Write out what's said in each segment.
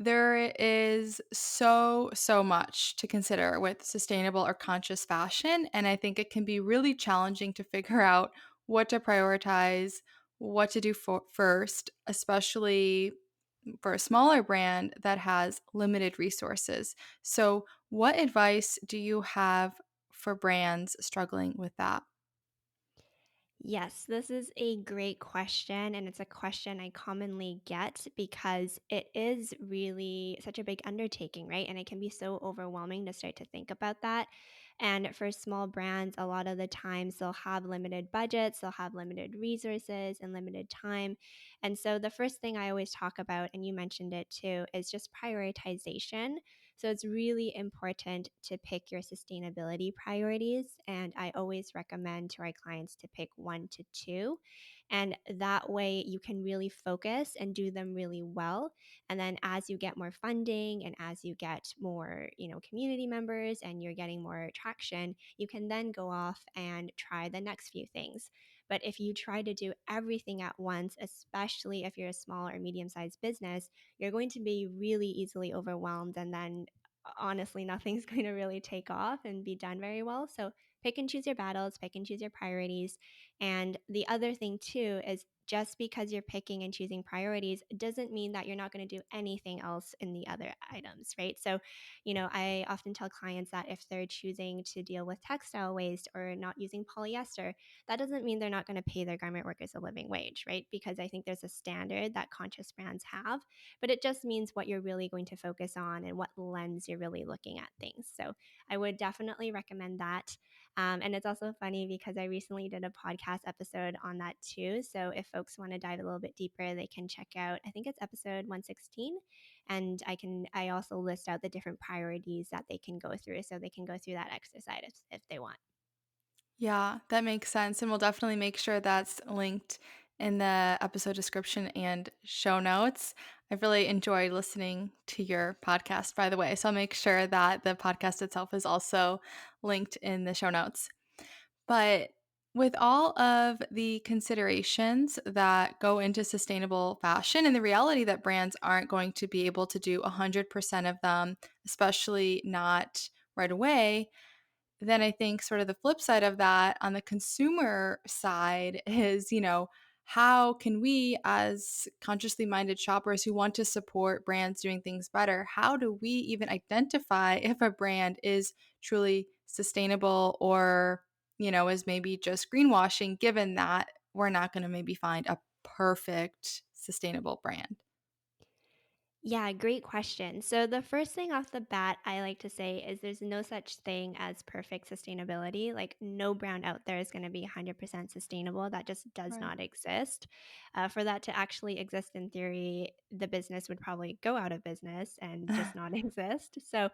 There is so much to consider with sustainable or conscious fashion, and I think it can be really challenging to figure out what to prioritize, what to do first, especially for a smaller brand that has limited resources. So, what advice do you have for brands struggling with that? Yes, this is a great question. And it's a question I commonly get because it is really such a big undertaking, right? And it can be so overwhelming to start to think about that. And for small brands, a lot of the times they'll have limited budgets, they'll have limited resources and limited time. And so the first thing I always talk about, and you mentioned it too, is just prioritization. So it's really important to pick your sustainability priorities. And I always recommend to our clients to pick one to two. And that way you can really focus and do them really well. And then as you get more funding and as you get more, community members and you're getting more traction, you can then go off and try the next few things. But if you try to do everything at once, especially if you're a small or medium sized business, you're going to be really easily overwhelmed and then honestly nothing's going to really take off and be done very well. So pick and choose your battles, pick and choose your priorities. And the other thing too is just because you're picking and choosing priorities doesn't mean that you're not going to do anything else in the other items, right? So, I often tell clients that if they're choosing to deal with textile waste or not using polyester, that doesn't mean they're not going to pay their garment workers a living wage, right? Because I think there's a standard that conscious brands have, but it just means what you're really going to focus on and what lens you're really looking at things. So I would definitely recommend that. And it's also funny because I recently did a podcast episode on that too. So if folks want to dive a little bit deeper, they can check out, I think it's episode 116. And I also list out the different priorities that they can go through. So they can go through that exercise if they want. Yeah, that makes sense. And we'll definitely make sure that's linked in the episode description and show notes. I've really enjoyed listening to your podcast, by the way. So I'll make sure that the podcast itself is also linked in the show notes. But with all of the considerations that go into sustainable fashion and the reality that brands aren't going to be able to do 100% of them, especially not right away, then I think sort of the flip side of that on the consumer side is, how can we as consciously minded shoppers who want to support brands doing things better, how do we even identify if a brand is truly sustainable or, is maybe just greenwashing given that we're not going to maybe find a perfect sustainable brand? Yeah, great question. So, the first thing off the bat I like to say is there's no such thing as perfect sustainability. Like, no brand out there is going to be 100% sustainable. That just does Right. not exist. For that to actually exist in theory, the business would probably go out of business and just not exist. So,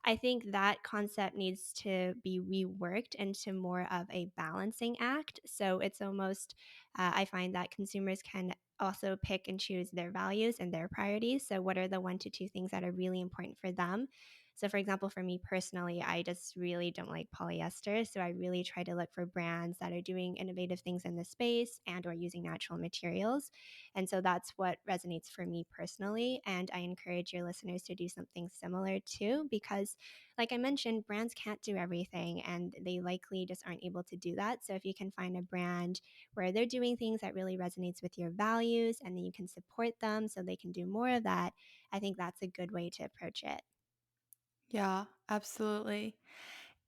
I think that concept needs to be reworked into more of a balancing act. So, it's almost, I find that consumers can also pick and choose their values and their priorities. So, what are the one to two things that are really important for them? So, for example, for me personally, I just really don't like polyester. So, I really try to look for brands that are doing innovative things in the space and or using natural materials. And so that's what resonates for me personally. And I encourage your listeners to do something similar too, because like I mentioned, brands can't do everything and they likely just aren't able to do that. So if you can find a brand where they're doing things that really resonates with your values and then you can support them so they can do more of that, I think that's a good way to approach it. Yeah, absolutely.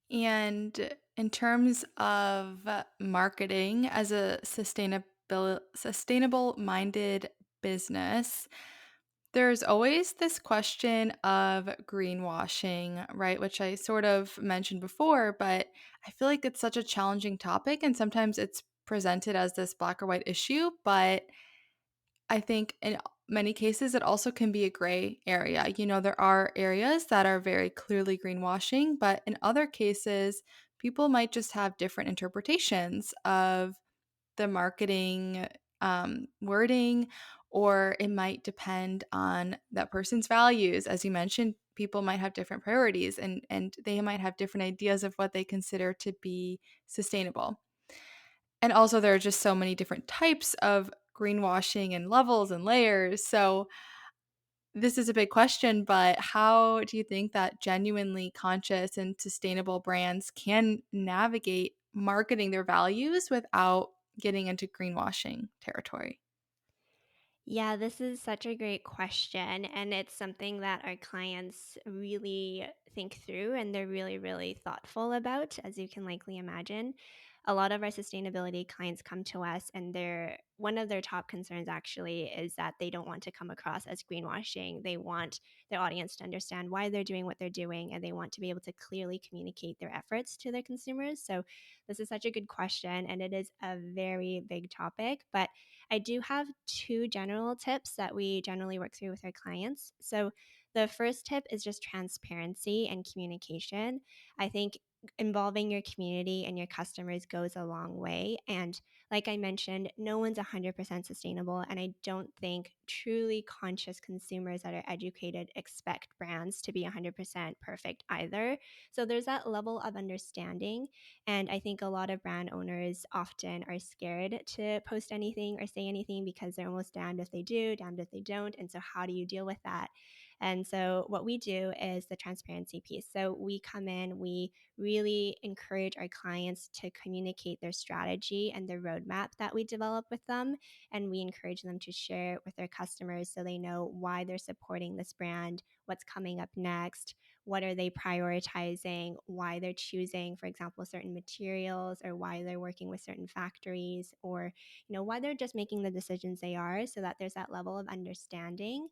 And in terms of marketing as a sustainable minded business, there's always this question of greenwashing, right? Which I sort of mentioned before, but I feel like it's such a challenging topic and sometimes it's presented as this black or white issue, but I think in many cases, it also can be a gray area. There are areas that are very clearly greenwashing, but in other cases, people might just have different interpretations of the marketing wording, or it might depend on that person's values. As you mentioned, people might have different priorities and they might have different ideas of what they consider to be sustainable. And also, there are just so many different types of greenwashing and levels and layers. So this is a big question, but how do you think that genuinely conscious and sustainable brands can navigate marketing their values without getting into greenwashing territory? Yeah, this is such a great question. And it's something that our clients really think through and they're really, really thoughtful about, as you can likely imagine. A lot of our sustainability clients come to us, and one of their top concerns actually is that they don't want to come across as greenwashing. They want their audience to understand why they're doing what they're doing, and they want to be able to clearly communicate their efforts to their consumers. So, this is such a good question, and it is a very big topic. But I do have two general tips that we generally work through with our clients. So, the first tip is just transparency and communication. I think involving your community and your customers goes a long way. And like I mentioned, no one's 100% sustainable. And I don't think truly conscious consumers that are educated expect brands to be 100% perfect either. So, there's that level of understanding, and I think a lot of brand owners often are scared to post anything or say anything because they're almost damned if they do, damned if they don't. And so, how do you deal with that? And so, what we do is the transparency piece. So, we come in, we really encourage our clients to communicate their strategy and their roadmap that we develop with them. And we encourage them to share it with their customers so they know why they're supporting this brand, what's coming up next, what are they prioritizing, why they're choosing, for example, certain materials, or why they're working with certain factories, or why they're just making the decisions they are, so that there's that level of understanding.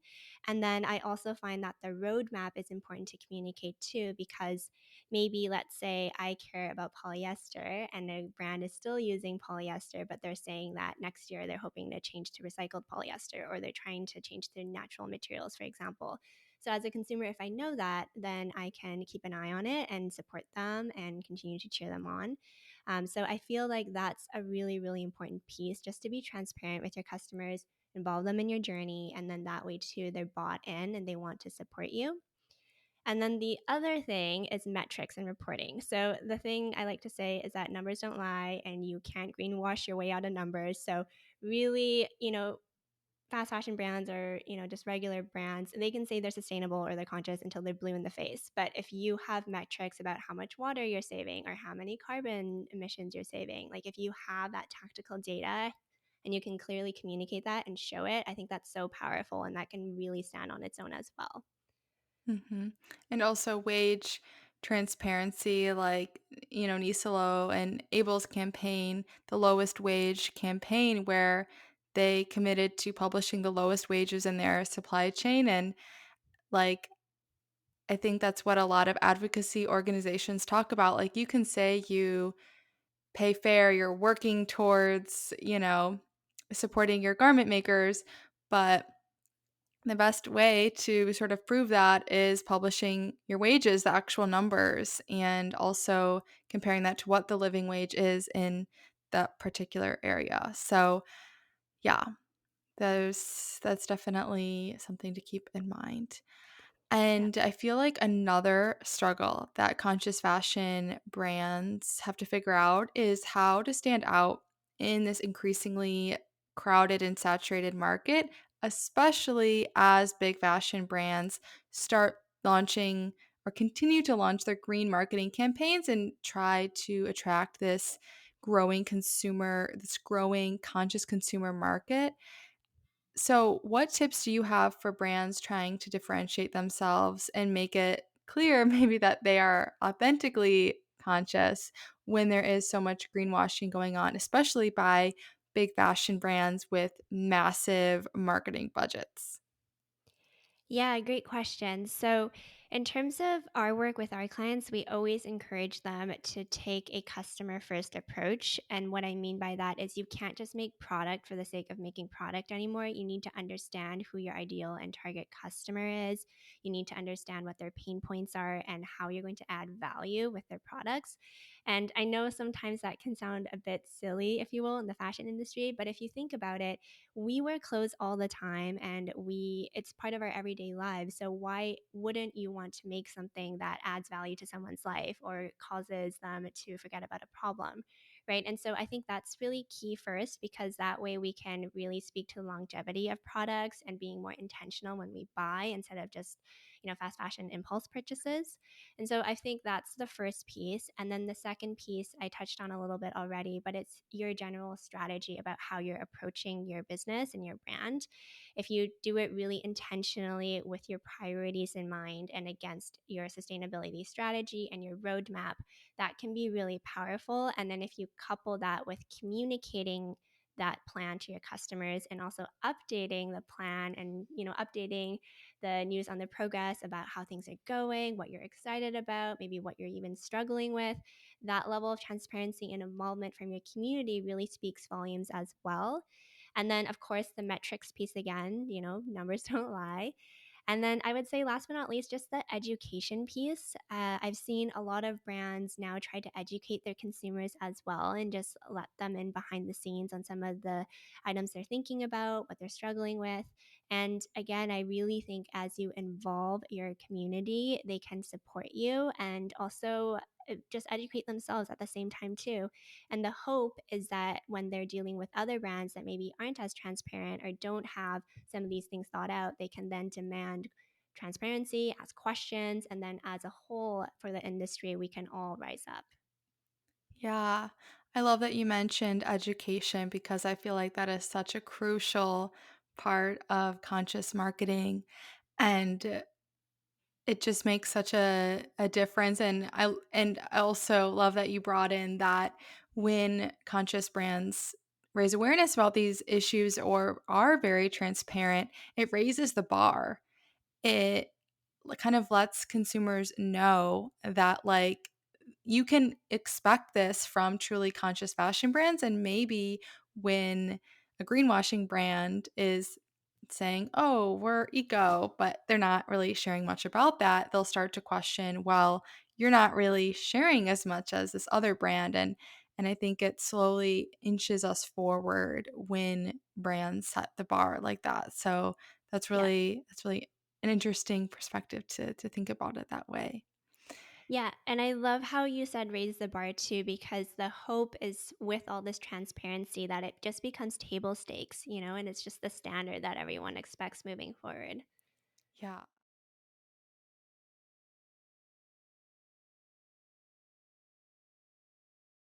And then I also find that the roadmap is important to communicate too, because maybe, let's say, I care about polyester and a brand is still using polyester, but they're saying that next year they're hoping to change to recycled polyester, or they're trying to change to natural materials, for example. So, as a consumer, if I know that, then I can keep an eye on it and support them and continue to cheer them on. So, I feel like that's a really, really important piece, just to be transparent with your customers, involve them in your journey, and then that way, too, they're bought in and they want to support you. And then the other thing is metrics and reporting. So, the thing I like to say is that numbers don't lie, and you can't greenwash your way out of numbers. So, really, fast fashion brands, or just regular brands, they can say they're sustainable or they're conscious until they're blue in the face. But if you have metrics about how much water you're saving or how many carbon emissions you're saving, like if you have that tactical data and you can clearly communicate that and show it, I think that's so powerful, and that can really stand on its own as well. Mhm. And also wage transparency, like, Nisalo and Abel's campaign, the lowest wage campaign, where they committed to publishing the lowest wages in their supply chain. And, like, I think that's what a lot of advocacy organizations talk about. Like, you can say you pay fair, you're working towards, supporting your garment makers, but the best way to sort of prove that is publishing your wages, the actual numbers, and also comparing that to what the living wage is in that particular area. So, yeah, that's definitely something to keep in mind. Yeah. And I feel like another struggle that conscious fashion brands have to figure out is how to stand out in this increasingly crowded and saturated market, especially as big fashion brands start launching or continue to launch their green marketing campaigns and try to attract this growing conscious consumer market. So, what tips do you have for brands trying to differentiate themselves and make it clear maybe that they are authentically conscious when there is so much greenwashing going on, especially by big fashion brands with massive marketing budgets? Yeah, great question. So, in terms of our work with our clients, we always encourage them to take a customer first approach. And what I mean by that is you can't just make product for the sake of making product anymore. You need to understand who your ideal and target customer is. You need to understand what their pain points are and how you're going to add value with their products. And I know sometimes that can sound a bit silly, if you will, in the fashion industry, but if you think about it, we wear clothes all the time, and it's part of our everyday lives. So why wouldn't you want to make something that adds value to someone's life or causes them to forget about a problem? right? And so I think that's really key first because that way we can really speak to longevity of products and being more intentional when we buy instead of just, fast fashion impulse purchases. And so I think that's the first piece. And then the second piece I touched on a little bit already, but it's your general strategy about how you're approaching your business and your brand. If you do it really intentionally with your priorities in mind and against your sustainability strategy and your roadmap, that can be really powerful. And then if you couple that with communicating that plan to your customers and also updating the plan and updating the news on the progress about how things are going, what you're excited about, maybe what you're even struggling with, that level of transparency and involvement from your community really speaks volumes as well. And then, of course, the metrics piece again, numbers don't lie. And then I would say, last but not least, just the education piece. I've seen a lot of brands now try to educate their consumers as well and just let them in behind the scenes on some of the items they're thinking about, what they're struggling with. And again, I really think as you involve your community, they can support you and also just educate themselves at the same time, too. And the hope is that when they're dealing with other brands that maybe aren't as transparent or don't have some of these things thought out, they can then demand transparency, ask questions, and then as a whole for the industry, we can all rise up. Yeah. I love that you mentioned education because I feel like that is such a crucial part of conscious marketing. And it just makes such a difference, and I also love that you brought in that when conscious brands raise awareness about these issues or are very transparent, it raises the bar. It kind of lets consumers know that, like, you can expect this from truly conscious fashion brands, and maybe when a greenwashing brand is saying, "Oh, we're eco," but they're not really sharing much about that, they'll start to question, "Well, you're not really sharing as much as this other brand," and I think it slowly inches us forward when brands set the bar like that. So Yes. that's really an interesting perspective to think about it that way. Yeah, and I love how you said raise the bar too, because the hope is with all this transparency that it just becomes table stakes, and it's just the standard that everyone expects moving forward. Yeah.